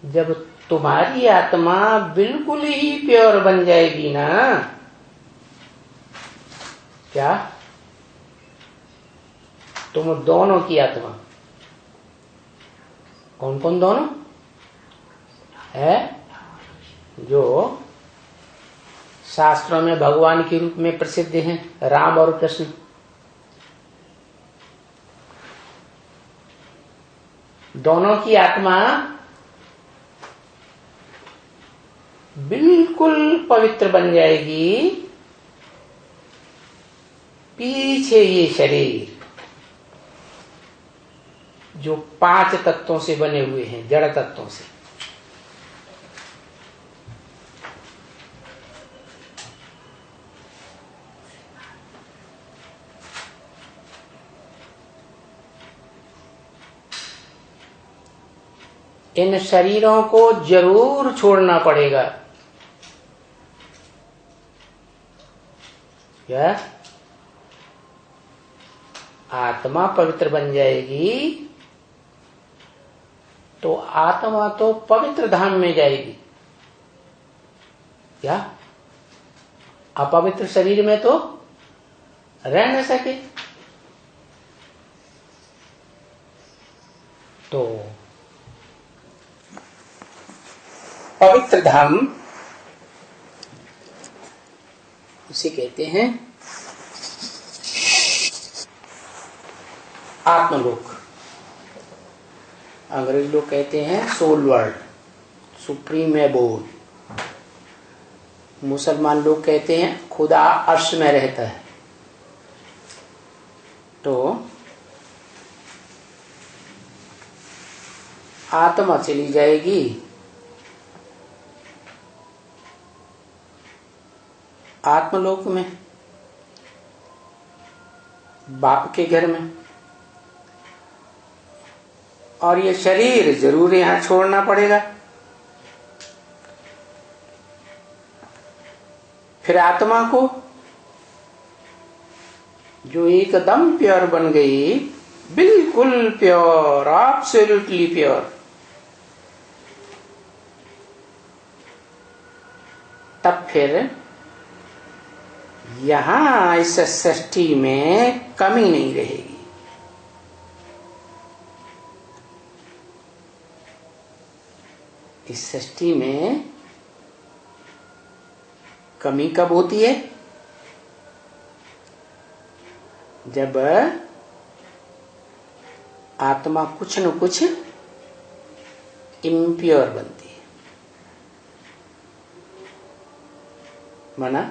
जब तुम्हारी आत्मा बिल्कुल ही प्योर बन जाएगी ना, क्या तुम दोनों की आत्मा, कौन कौन दोनों है, जो शास्त्रों में भगवान के रूप में प्रसिद्ध हैं, राम और कृष्ण, दोनों की आत्मा बिल्कुल पवित्र बन जाएगी। पीछे ये शरीर जो 5 तत्वों से बने हुए हैं, जड़ तत्वों से, इन शरीरों को जरूर छोड़ना पड़ेगा। क्या आत्मा पवित्र बन जाएगी तो आत्मा तो पवित्र धाम में जाएगी। क्या अपवित्र शरीर में तो रह न सके। तो पवित्र धाम उसे कहते हैं आत्मलोक। अंग्रेज लोग कहते हैं सोल वर्ल्ड, सुप्रीम एबोर्ड। मुसलमान लोग कहते हैं खुदा अर्श में रहता है। तो आत्मा चली जाएगी आत्मलोक में, बाप के घर में, और ये शरीर जरूर यहां छोड़ना पड़ेगा। फिर आत्मा को जो एकदम प्योर बन गई, बिल्कुल प्योर, एब्सोल्युटली प्योर, तब फिर यहां इस सृष्टि में कमी नहीं रहेगी। इस सृष्टि में कमी कब होती है? जब आत्मा कुछ न कुछ इम्प्योर बनती है। माना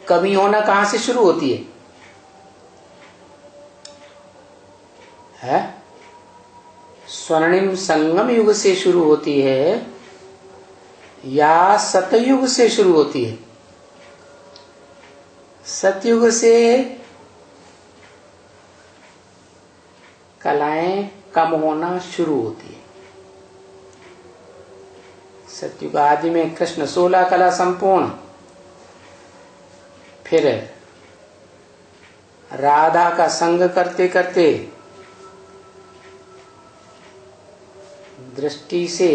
कमी होना कहां से शुरू होती है? स्वर्णिम संगम युग से शुरू होती है या सतयुग से शुरू होती है? सतयुग से कलाएं कम होना शुरू होती है। सतयुग आदि में कृष्ण 16 कला संपूर्ण, फिर राधा का संग करते करते दृष्टि से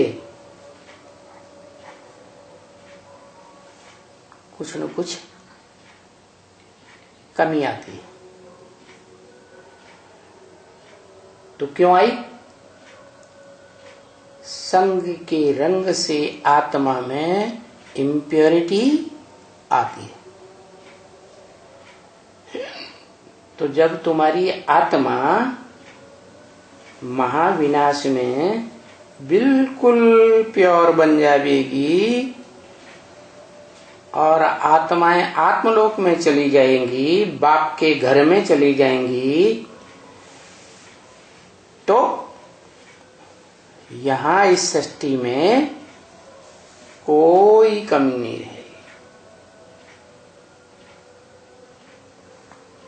कुछ न कुछ कमी आती है। तो क्यों आई? संग के रंग से आत्मा में इम्प्योरिटी आती है। तो जब तुम्हारी आत्मा महाविनाश में बिल्कुल प्योर बन जाएगी और आत्माएं आत्मलोक में चली जाएंगी, बाप के घर में चली जाएंगी, तो यहां इस सृष्टि में कोई कमी नहीं रहेगी।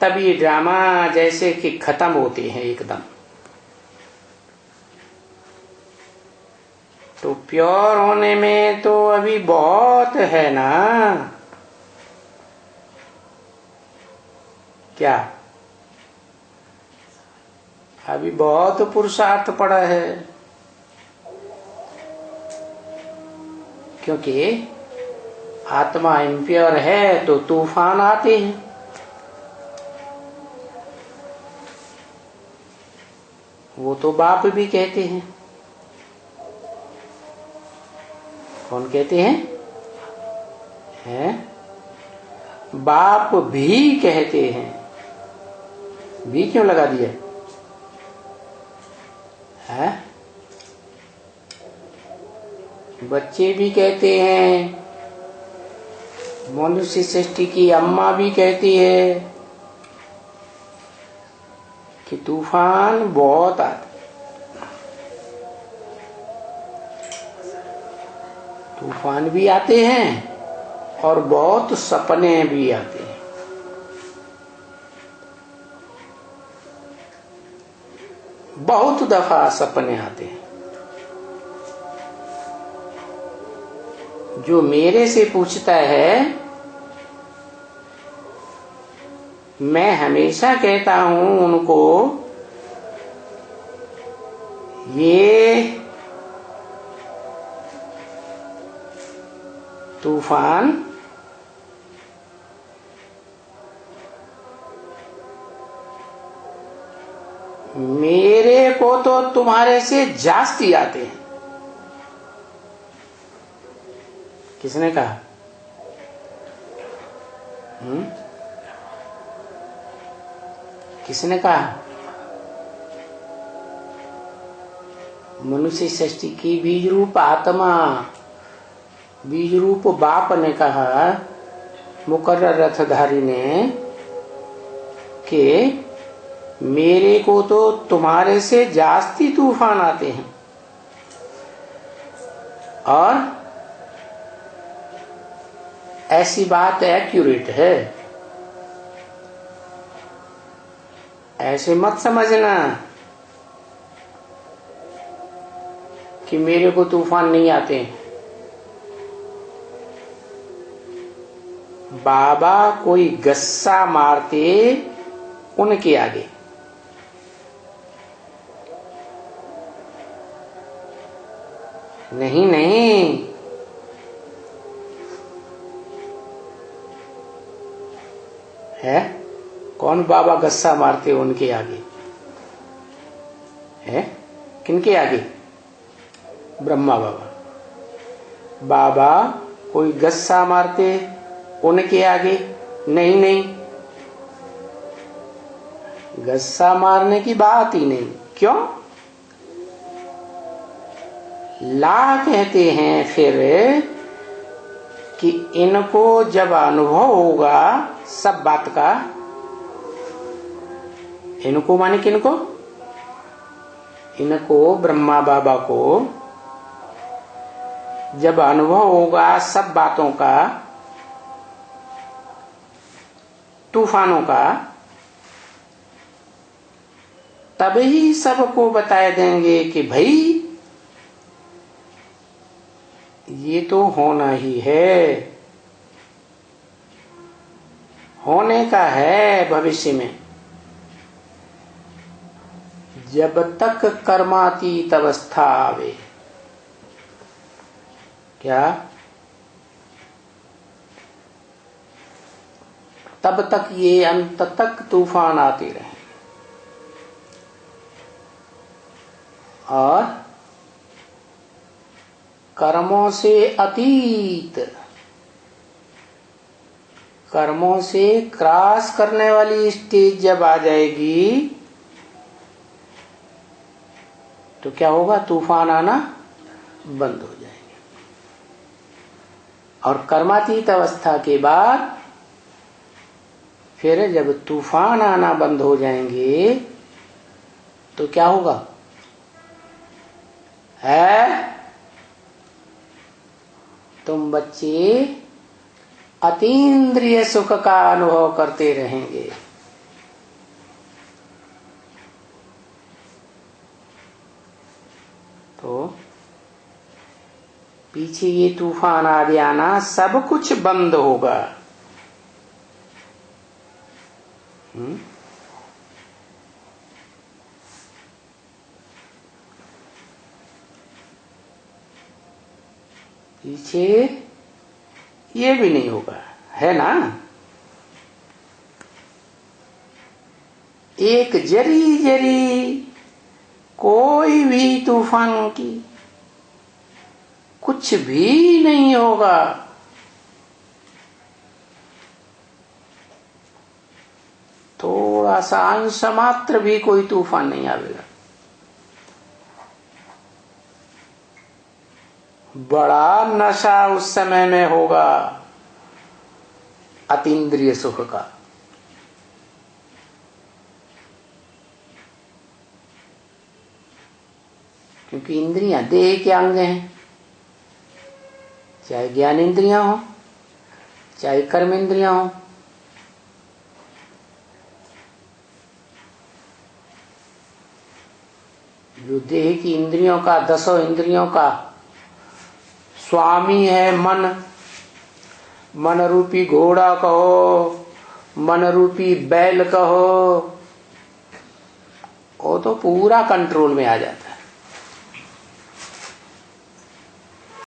तब ये ड्रामा जैसे कि खत्म होते हैं एकदम। तो प्योर होने में तो अभी बहुत है ना। क्या अभी बहुत पुरुषार्थ पड़ा है, क्योंकि आत्मा इम्प्योर है तो तूफान आते हैं। वो तो बाप भी कहते हैं। कौन कहते हैं? बाप भी कहते हैं। भी क्यों लगा दिया है? बच्चे भी कहते हैं, मनुष्य सृष्टि की अम्मा भी कहती है कि तूफान बहुत आते, तूफान भी आते हैं और बहुत सपने भी आते हैं। बहुत दफा सपने आते हैं। जो मेरे से पूछता है, मैं हमेशा कहता हूं उनको, ये तूफान मेरे को तो तुम्हारे से जास्ती आते हैं। किसने कहा? किसने कहा? मनुष्य सृष्टि की बीज रूप आत्मा, बीज रूप बाप ने कहा, मुकर्रर रथधारी ने, कि मेरे को तो तुम्हारे से जास्ती तूफान आते हैं। और ऐसी बात एक्यूरेट है, ऐसे मत समझना कि मेरे को तूफान नहीं आते। बाबा कोई गस्सा मारते उनके आगे, नहीं नहीं, है कौन बाबा गस्सा मारते उनके आगे? है किनके आगे? ब्रह्मा बाबा। बाबा कोई गस्सा मारते उनके आगे? नहीं नहीं, गस्सा मारने की बात ही नहीं। क्यों? ला कहते हैं फिर कि इनको जब अनुभव होगा सब बात का, इनको माने किनको? इनको, ब्रह्मा बाबा को जब अनुभव होगा सब बातों का, तूफानों का, तभी सबको बता देंगे कि भाई ये तो होना ही है, होने का है भविष्य में। जब तक कर्मातीत अवस्था आवे, क्या तब तक ये अंत तक तूफान आते रहे। और कर्मों से अतीत, कर्मों से क्रॉस करने वाली स्टेज जब आ जाएगी तो क्या होगा? तूफान आना बंद हो जाएंगे। और कर्मातीत अवस्था के बाद फिर जब तूफान आना बंद हो जाएंगे तो क्या होगा? है तुम बच्चे अतीन्द्रिय सुख का अनुभव करते रहेंगे। तो पीछे ये तूफान आदि आना सब कुछ बंद होगा। पीछे ये भी नहीं होगा, है ना। एक जरी जरी कोई भी तूफान की कुछ भी नहीं होगा। थोड़ा सा अंश मात्र भी कोई तूफान नहीं आवेगा। बड़ा नशा उस समय में होगा अतीन्द्रिय सुख का। क्योंकि इंद्रियां देह के अंग हैं, चाहे ज्ञान इंद्रियां हो चाहे कर्म इंद्रियां हो। जो देह की इंद्रियों का, 10 इंद्रियों का स्वामी है मन। मन रूपी घोड़ा कहो, मन रूपी बैल कहो, वो तो पूरा कंट्रोल में आ जाता है।